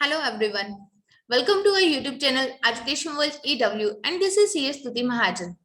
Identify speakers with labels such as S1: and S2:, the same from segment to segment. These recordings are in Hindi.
S1: Hello everyone. Welcome to our YouTube channel Education World EW and this is CS Stuti Mahajan.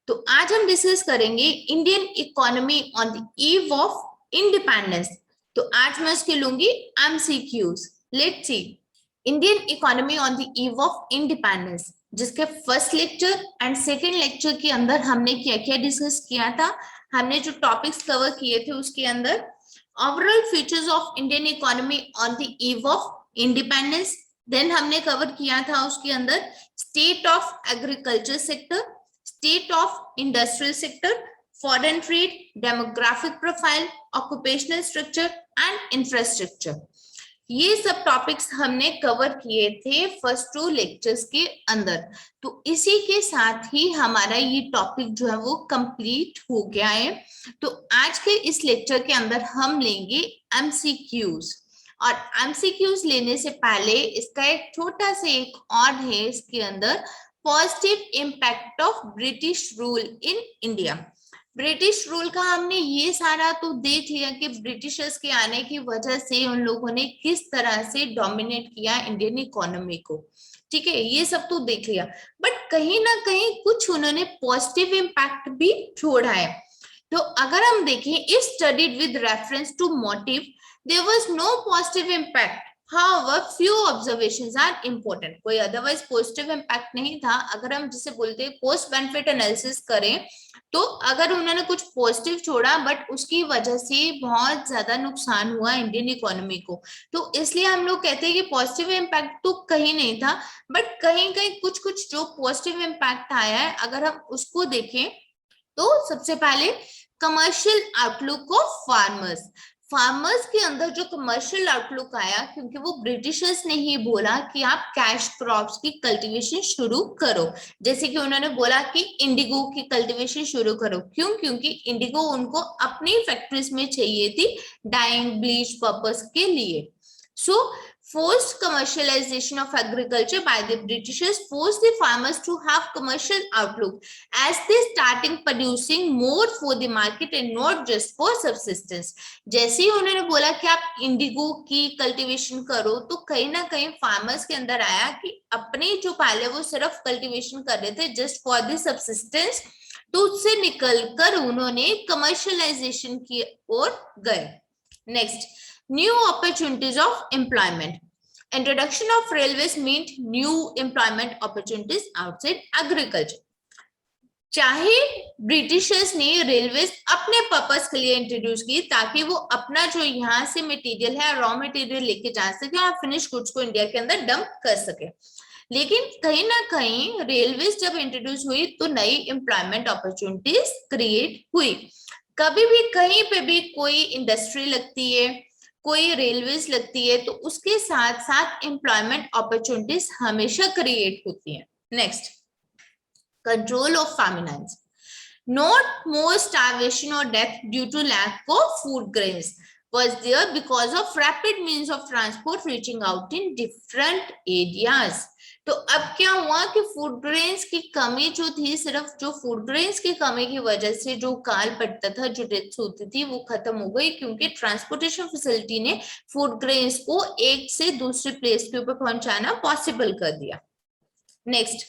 S1: तो आज हम डिस्कस करेंगे Indian economy on the eve of independence. तो आज मैं उसके लूंगी MCQs. Let's see Indian economy on the eve of independence, जिसके first lecture and second lecture के अंदर हमने क्या क्या डिस्कस किया था। हमने जो टॉपिक्स कवर किए थे उसके अंदर overall features of Indian economy on the eve of independence, then हमने कवर किया था उसके अंदर state of agriculture sector, state of industrial sector, foreign trade, demographic profile, occupational structure and infrastructure. ये सब टॉपिक्स हमने कवर किए थे फर्स्ट टू लेक्चर्स के अंदर। तो इसी के साथ ही हमारा ये टॉपिक जो है वो कंप्लीट हो गया है। तो आज के इस लेक्चर के अंदर हम लेंगे एमसीक्यूज, और एमसीक्यूज लेने से पहले इसका एक छोटा सा एक और है इसके अंदर, positive impact of British rule in India. British rule का हमने ये सारा तो देख लिया कि ब्रिटिशर्स के आने की वजह से उन लोगों ने किस तरह से डोमिनेट किया इंडियन इकोनॉमी को। ठीक है, ये सब तो देख लिया, बट कहीं ना कहीं कुछ उन्होंने पॉजिटिव इम्पैक्ट भी छोड़ा है। तो अगर हम देखें, if studied with reference to motive there was no positive impact, however few observations are important। कोई otherwise positive impact नहीं था। अगर हम जिसे बोलते हैं पोस्ट बेनिफिट एनालिसिस करें तो अगर उन्होंने कुछ पॉजिटिव छोड़ा बट उसकी वजह से बहुत ज्यादा नुकसान हुआ इंडियन इकोनॉमी को, तो इसलिए हम लोग कहते हैं कि पॉजिटिव इम्पैक्ट तो कहीं नहीं था, बट कहीं कहीं कुछ कुछ जो पॉजिटिव इम्पैक्ट आया है अगर हम उसको देखें तो सबसे पहले commercial outlook of farmers. Farmers के अंदर जो कमर्शियल आउटलुक आया, क्योंकि वो ब्रिटिशर्स ने ही बोला कि आप कैश क्रॉप्स की कल्टीवेशन शुरू करो। जैसे कि उन्होंने बोला कि इंडिगो की कल्टीवेशन शुरू करो। क्यों? क्योंकि इंडिगो उनको अपनी फैक्ट्रीज में चाहिए थी डाइंग ब्लीच पर्पस के लिए। So forced commercialization of agriculture by the Britishers forced the farmers to have commercial outlook as they starting producing more for the market and not just for subsistence। जैसे ही उन्होंने बोला कि आप इंडिगो की कल्टीवेशन करो तो कहीं ना कहीं फार्मर्स के अंदर आया कि अपने जो पहले वो सिर्फ कल्टीवेशन कर रहे थे जस्ट फॉर द सबसिस्टेंस, तो उससे निकलकर उन्होंने कमर्शियलाइजेशन की ओर गए। Next, new opportunities of employment. Introduction of railways meant new employment opportunities outside agriculture। चाहे ब्रिटिशर्स ने रेलवेज अपने पर्पस के लिए इंट्रोड्यूस की ताकि वो अपना जो यहाँ से मटेरियल है रॉ मटेरियल लेके जा सके और फिनिश गुड्स को इंडिया के अंदर डंप कर सके, लेकिन कहीं ना कहीं रेलवेज जब इंट्रोड्यूस हुई तो नई एम्प्लॉयमेंट अपॉर्चुनिटीज क्रिएट हुई। कभी भी कहीं पे भी कोई इंडस्ट्री लगती है, कोई रेलवेज लगती है, तो उसके साथ साथ एम्प्लॉयमेंट अपॉर्चुनिटीज हमेशा क्रिएट होती हैं। Next, control of famines, not more starvation or death due to lack of food grains was there because of rapid means of transport reaching out in different areas। तो अब क्या हुआ कि फूड ग्रेन्स की कमी जो थी, सिर्फ जो फूड ग्रेन्स की कमी की वजह से जो काल पड़ता था, जो डेथ्स होती थी, वो खत्म हो गई क्योंकि ट्रांसपोर्टेशन फैसिलिटी ने फूड ग्रेन्स को एक से दूसरे प्लेस के ऊपर पहुंचाना पॉसिबल कर दिया। Next,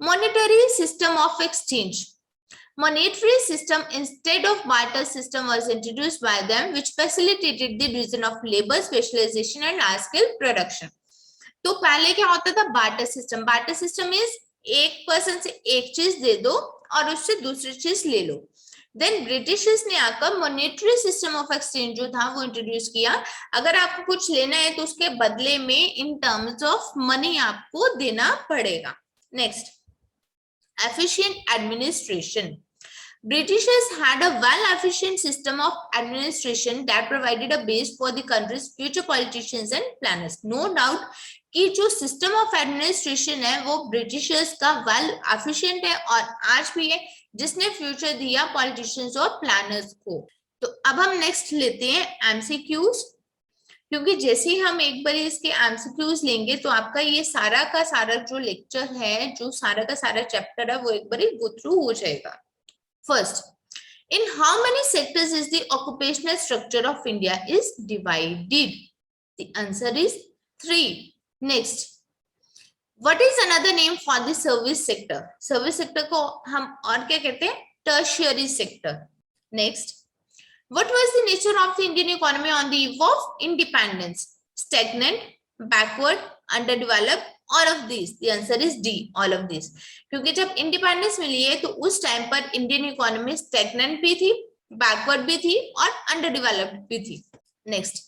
S1: monetary system of exchange। Monetary system instead of barter system was introduced by them, which facilitated the division of labor, specialization and large scale production। तो पहले क्या होता था? Barter system. Barter system is एक पर्सन से एक चीज दे दो और उससे दूसरी चीज ले लो। देन ब्रिटिशर्स ने आकर मॉनेटरी सिस्टम ऑफ एक्सचेंज जो था वो इंट्रोड्यूस किया। अगर आपको कुछ लेना है तो उसके बदले में इन टर्म्स ऑफ मनी आपको देना पड़ेगा। Next, efficient administration। Britishers had a well-efficient system of administration that provided a base for the country's future politicians and planners। No doubt कि जो सिस्टम ऑफ एडमिनिस्ट्रेशन है वो ब्रिटिशर्स का वेल एफिशिएंट है और आज भी है, जिसने फ्यूचर दिया पॉलिटिशियंस और प्लानर्स को। तो अब हम नेक्स्ट लेते हैं एमसीक्यूज, क्योंकि जैसे ही हम एक बार इसके एमसीक्यूज लेंगे तो आपका ये सारा का सारा जो लेक्चर है, जो सारा का सारा चैप्टर है, वो एक बार गो थ्रू हो जाएगा। First, in how many sectors is the occupational structure of India is divided. The answer is 3. Next, what is another name for the service sector? Service sector को हम और क्या कहते हैं? Tertiary sector. Next, what was the nature of the Indian economy on the eve of independence? Stagnant, backward, underdeveloped, all of these. The answer is D, all of these. क्योंकि जब इंडिपेंडेंस मिली है तो उस टाइम पर इंडियन इकोनॉमी स्टैग्नेंट भी थी, बैकवर्ड भी थी और अंडरडेवलप्ड भी थी. Next,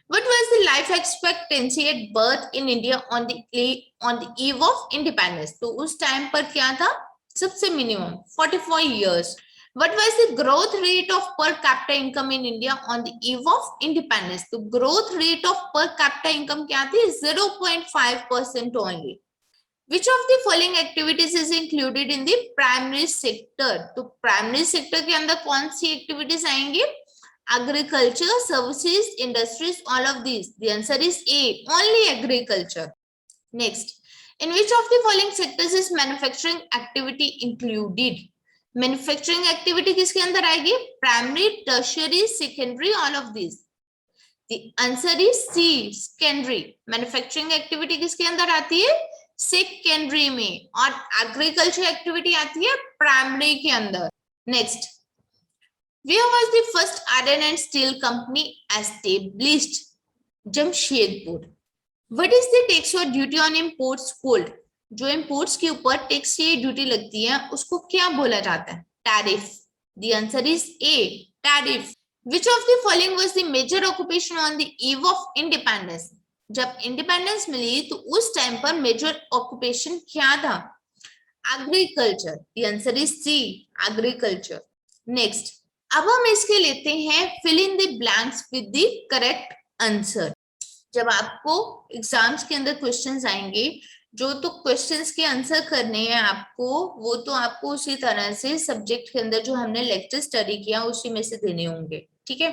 S1: what was the life expectancy at birth in India on the eve of independence? तो उस टाइम पर क्या था? सबसे minimum 44 years. What was the growth rate of per capita income in India on the eve of independence? तो growth rate of per capita income क्या थी? 0.5% only. Which of the following activities is included in the primary sector? तो primary sector के अंदर कौन सी activities आएंगे? Agriculture, services, industries, all of these. The answer is A, only agriculture. Next, in which of the following sectors is manufacturing activity included? Manufacturing activity किसके अंदर आएगी? Primary, tertiary, secondary, all of these. The answer is C, secondary. Manufacturing activity किसके अंदर आती है? Secondary में. और agriculture activity आती है primary के अंदर. Next, where was the first iron and steel company established? Jamshedpur. What is the tax or duty on imports called? जो imports के ऊपर टैक्स या ड्यूटी लगती है उसको क्या बोला जाता है? Tariff. The answer is A, tariff. Which of the following was the major occupation on the eve of independence? जब इंडिपेंडेंस मिली तो उस टाइम पर मेजर ऑक्यूपेशन क्या था? Agriculture. The answer is C, agriculture. Next, अब हम इसके लेते हैं fill in the blanks with the correct answer. जब आपको एग्जाम्स के अंदर क्वेश्चंस आएंगे जो तो क्वेश्चंस के आंसर करने हैं आपको, वो तो आपको उसी तरह से सब्जेक्ट के अंदर जो हमने लेक्चर स्टडी किया उसी में से देने होंगे. ठीक है.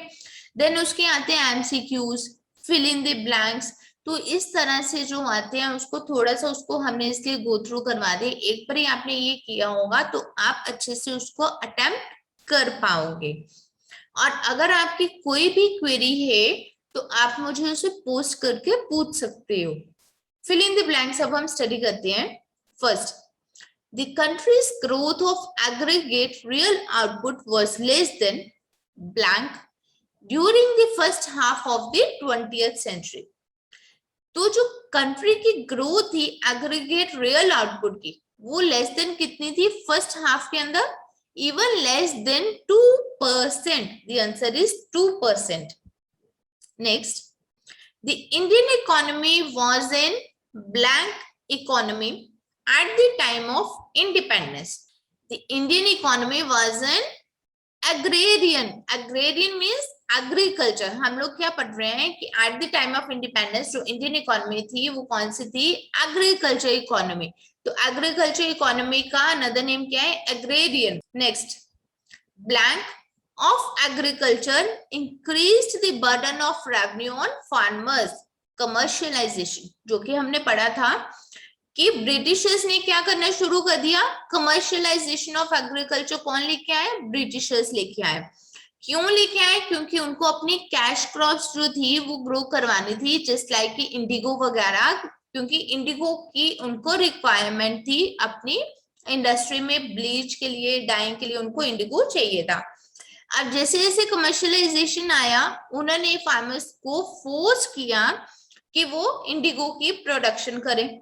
S1: देन उसके आते हैं MCQs, fill in the blanks. तो इस तरह से जो आते हैं उसको थोड़ा सा उसको हमने इसलिए गो थ्रू करवा दे. एक बार ही आपने ये किया होगा तो आप अच्छे से उसको अटेम्प्ट कर पाओगे. और अगर आपकी कोई भी क्वेरी है तो आप मुझे उसे पोस्ट करके पूछ सकते हो. फिल इन द ब्लैंक्स अब हम स्टडी करते हैं. First, the country's growth of aggregate real output was less than blank during the first half of the 20th century. तो जो कंट्री की ग्रोथ थी एग्रीगेट रियल आउटपुट की वो लेस देन कितनी थी फर्स्ट हाफ के अंदर? Even less than 2%. The answer is 2%. Next, the Indian economy was in blank economy at the time of independence. The Indian economy was an agrarian. Agrarian means agriculture. हम लोग क्या पढ़ रहे हैं कि at the time of independence जो इंडियन इकोनॉमी थी वो कौन सी थी? Agriculture economy. तो एग्रीकल्चर इकोनॉमी का अनदर नेम क्या है? Agrarian. Next, blank of agriculture increased the burden of revenue on farmers. Commercialization, जो कि हमने पढ़ा था कि ब्रिटिशर्स ने क्या करना शुरू कर दिया? Commercialisation of agriculture. कौन लेके आए? ब्रिटिशर्स लेके आए. क्यों लेके आए? क्योंकि उनको अपनी कैश क्रॉप्स जो थी वो ग्रो करवानी थी, जस्ट लाइक कि इंडिगो वगैरह. क्योंकि इंडिगो की उनको रिक्वायरमेंट थी अपनी इंडस्ट्री में, ब्लीच के लिए, डाइंग के लिए उनको इंडिगो चाहिए था. अब जैसे जैसे कमर्शियलाइजेशन आया उन्होंने फार्मर्स को फोर्स किया कि वो इंडिगो की प्रोडक्शन करें.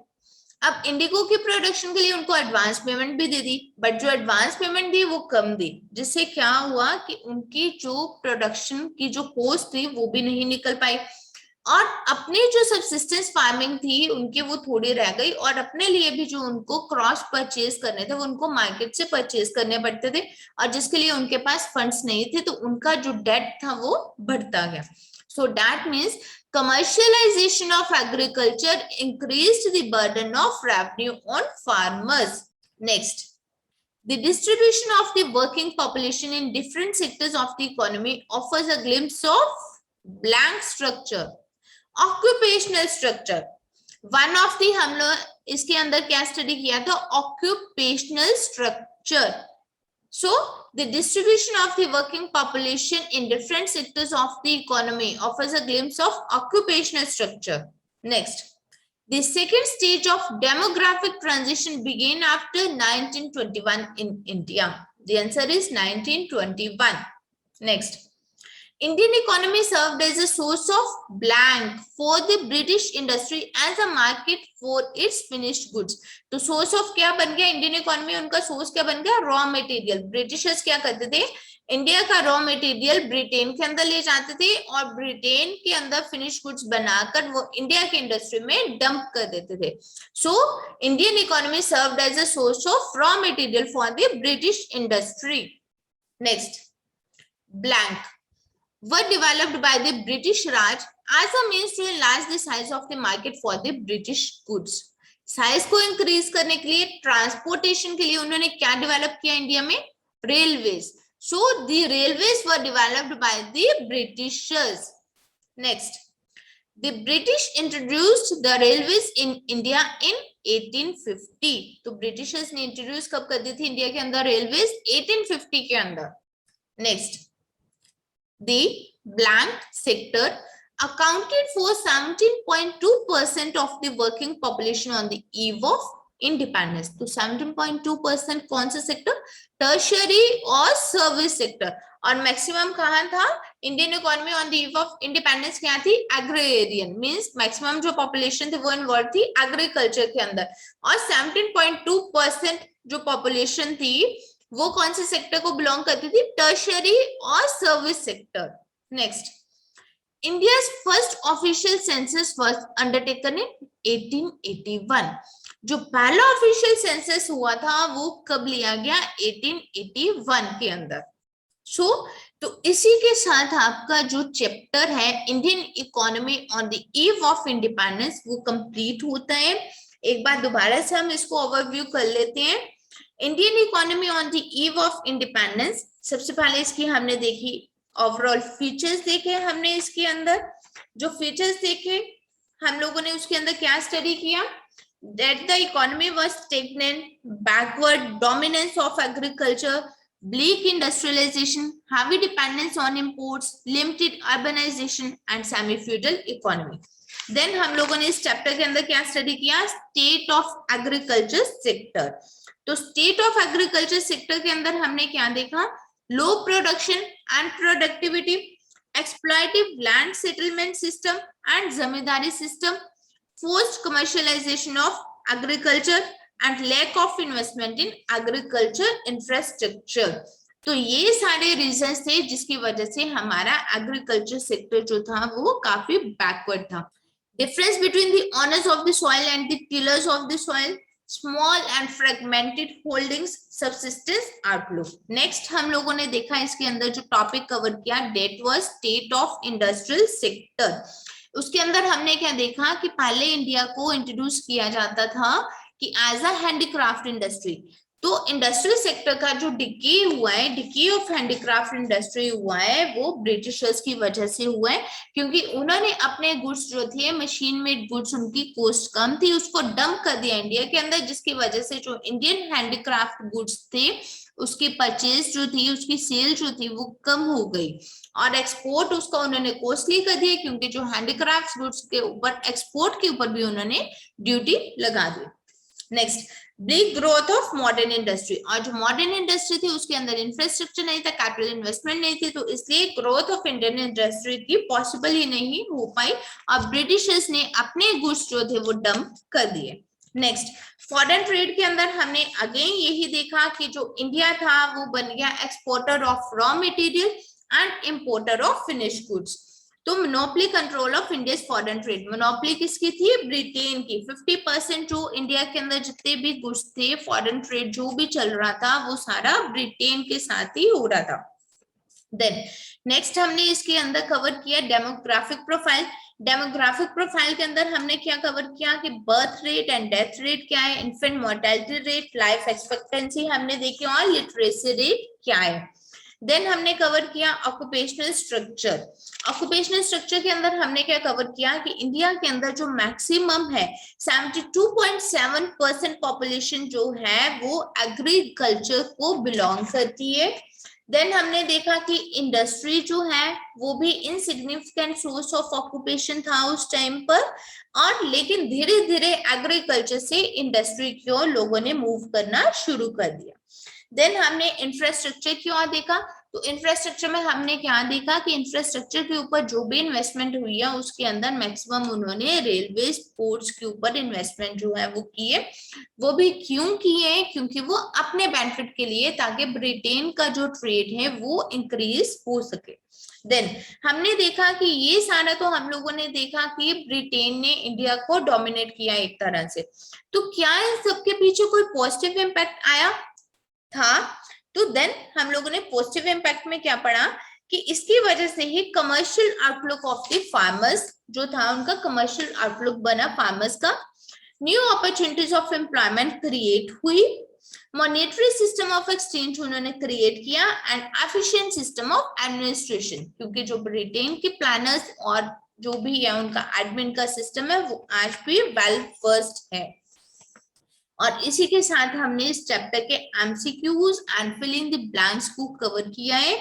S1: अब इंडिगो की प्रोडक्शन के लिए उनको एडवांस पेमेंट भी दे दी, बट जो एडवांस पेमेंट दी वो कम दी, जिससे क्या हुआ कि उनकी जो प्रोडक्शन की जो कॉस्ट थी वो भी नहीं निकल पाई और अपने जो सब्सिस्टेंस फार्मिंग थी उनकी वो थोड़ी रह गई. और अपने लिए भी जो उनको क्रॉस परचेज करने थे वो उनको मार्केट से परचेज करने पड़ते थे और जिसके लिए उनके पास फंड्स नहीं थे तो उनका जो डेट था वो बढ़ता गया. So that means commercialization of agriculture increased the burden of revenue on farmers. Next, the distribution of the working population in different sectors of the economy offers a glimpse of blank structure. Occupational structure. One of the हम लोग इसके अंदर क्या स्टडी किया था? Occupational structure. So the distribution of the working population in different sectors of the economy offers a glimpse of occupational structure. Next, the second stage of demographic transition began after 1921 in India. The answer is 1921. Next, Indian economy served as a source of blank for the British industry as a market for its finished goods. तो source of क्या बन गया इंडियन इकोनॉमी, उनका source क्या बन गया, रॉ मटेरियल. ब्रिटिशर्स क्या करते थे, इंडिया का रॉ मटेरियल ब्रिटेन के अंदर ले जाते थे और ब्रिटेन के अंदर फिनिश गुड्स बनाकर वो इंडिया के इंडस्ट्री में डंप कर देते थे. So Indian economy served as a source of raw material for the British industry. Next, blank were developed by the British Raj as a means to enlarge the size of the market for the British goods. Size को इंक्रीज करने के लिए, ट्रांसपोर्टेशन के लिए उन्होंने क्या डेवलप किया इंडिया में, railways. So the railways were developed by the Britishers. Next, the British introduced the railways in India in 1850. तो Britishers ने इंट्रोड्यूस कब कर दी थी इंडिया के अंदर रेलवेज, 1850 के अंदर. Next, the blank sector accounted for 17.2% of the working population on the eve of independence. तो 17.2% कौन सा सेक्टर, टर्शियरी और सर्विस सेक्टर. और मैक्सिमम कहाँ था Indian economy on the eve of independence, क्या थी, एग्रेरियन. मींस मैक्सिमम जो पॉपुलेशन थी वो इन्वॉल्व थी एग्रीकल्चर के अंदर. और 17.2% जो पॉपुलेशन थी वो कौन से सेक्टर को बिलोंग करती थी, टर्शियरी और service sector. Next, India's first official census was undertaken in 1881. जो पहला ऑफिशियल सेंसस हुआ था वो कब लिया गया, 1881 के अंदर. तो इसी के साथ आपका जो चैप्टर है Indian economy on the eve of independence वो कंप्लीट होता है. एक बार दोबारा से हम इसको ओवरव्यू कर लेते हैं. Indian economy on the eve of independence, सबसे पहले इसकी हमने देखी ओवरऑल फीचर्स देखे हमने. इसके अंदर जो फीचर्स देखे हम लोगों ने उसके अंदर क्या स्टडी किया, that the economy was stagnant, backward, dominance of agriculture, bleak industrialization, heavy dependence on imports, limited urbanization and semi-feudal economy. Then हम लोगों ने इस चैप्टर के अंदर क्या स्टडी किया, स्टेट ऑफ एग्रीकल्चर सेक्टर. तो स्टेट ऑफ एग्रीकल्चर सेक्टर के अंदर हमने क्या देखा, low production and productivity, exploitative land settlement system and zamindari system, forced commercialization of agriculture and lack of investment in agriculture infrastructure. तो ये सारे रीजंस थे जिसकी वजह से हमारा एग्रीकल्चर सेक्टर जो था वो काफी बैकवर्ड था. Difference between the owners of the soil and the tillers of the soil, small and fragmented holdings, subsistence outlook. Next हम लोगों ने देखा इसके अंदर जो टॉपिक कवर किया, that was state of industrial sector. उसके अंदर हमने क्या देखा कि पहले इंडिया को इंट्रोड्यूस किया जाता था कि एज अ हैंडीक्राफ्ट इंडस्ट्री. तो इंडस्ट्रियल सेक्टर का जो डिके हुआ है, डिके ऑफ हैंडीक्राफ्ट इंडस्ट्री हुआ है वो ब्रिटिशर्स की वजह से हुआ है, क्योंकि उन्होंने अपने गुड्स जो थे, मशीन मेड गुड्स, उनकी कॉस्ट कम थी, उसको डंप कर दिया इंडिया के अंदर, जिसकी वजह से जो इंडियन हैंडीक्राफ्ट गुड्स थे उसकी परचेज जो थी, उसकी सेल जो थी वो कम हो गई और एक्सपोर्ट उसका उन्होंने कॉस्टली कर दिया, क्योंकि जो हैंडीक्राफ्ट गुड्स के ऊपर एक्सपोर्ट के ऊपर भी उन्होंने ड्यूटी लगा दी. Next, big growth of modern industry. और जो मॉडर्न इंडस्ट्री थी उसके अंदर इंफ्रास्ट्रक्चर नहीं था, कैपिटल इन्वेस्टमेंट नहीं थी, तो इसलिए ग्रोथ ऑफ इंडियन इंडस्ट्री की पॉसिबल ही नहीं हो पाई और ब्रिटिशर्स ने अपने गुड्स जो थे वो डंप कर दिए. नेक्स्ट, फॉरेन ट्रेड के अंदर हमने अगेन यही देखा कि जो इंडिया था वो बन गया exporter of raw material and importer of finish goods. तो monopoly control of India foreign trade, monopoly किसकी थी, ब्रिटेन की. 50% जो इंडिया के अंदर जितने भी गुड्स थे, फॉरेन ट्रेड जो भी चल रहा था वो सारा ब्रिटेन के साथ ही हो रहा था. देन नेक्स्ट हमने इसके अंदर कवर किया डेमोग्राफिक प्रोफाइल. डेमोग्राफिक प्रोफाइल के अंदर हमने क्या कवर किया कि birth rate and death rate क्या है, infant mortality rate, life expectancy हमने देखी और लिटरेसी रेट क्या है. देन हमने कवर किया ऑक्यूपेशनल स्ट्रक्चर। ऑक्यूपेशनल स्ट्रक्चर के अंदर हमने क्या कवर किया कि इंडिया के अंदर जो मैक्सिमम है 72.7% पॉपुलेशन जो है वो एग्रीकल्चर को बिलोंग करती है। देन हमने देखा कि इंडस्ट्री जो है वो भी इनसिग्निफिकेंट सोर्स ऑफ ऑक्यूपेशन था उस टाइम पर, और लेकिन धीरे धीरे एग्रीकल्चर से इंडस्ट्री की ओर लोगों ने मूव करना शुरू कर दिया। देन हमने इंफ्रास्ट्रक्चर की ओर देखा, तो इंफ्रास्ट्रक्चर में हमने क्या देखा कि इंफ्रास्ट्रक्चर के ऊपर जो भी इन्वेस्टमेंट हुई है उसके अंदर मैक्सिमम उन्होंने रेलवे पोर्ट्स के ऊपर इन्वेस्टमेंट जो है वो किए। वो भी क्यों किए, क्योंकि वो अपने बेनिफिट के लिए, ताकि ब्रिटेन का जो ट्रेड है वो इंक्रीज हो सके। देन हमने देखा कि ये सारा तो हम लोगों ने देखा कि ब्रिटेन ने इंडिया को डोमिनेट किया एक तरह से, तो क्या इन सबके पीछे कोई पॉजिटिव इम्पैक्ट आया था? तो देन हम लोगों ने पॉजिटिव इम्पैक्ट में क्या पढ़ा कि इसकी वजह से ही commercial outlook of the farmers जो था, उनका कमर्शियल आउटलुक बना फार्मर्स का। New opportunities of employment create हुई, मॉनेटरी सिस्टम ऑफ एक्सचेंज उन्होंने क्रिएट किया, and efficient system of administration, क्योंकि जो ब्रिटेन के प्लानर्स और जो भी है उनका एडमिन का सिस्टम है वो आज भी वेल फर्स्ट है। और इसी के साथ हमने इस चैप्टर के MCQs and filling the blanks को कवर किया है।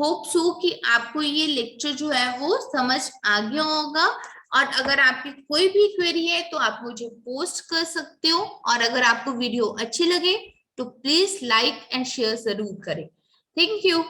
S1: होप सो कि आपको ये लेक्चर जो है वो समझ आ गया होगा, और अगर आपकी कोई भी क्वेरी है तो आप मुझे पोस्ट कर सकते हो, और अगर आपको वीडियो अच्छी लगे तो प्लीज लाइक एंड शेयर जरूर करें। Thank you.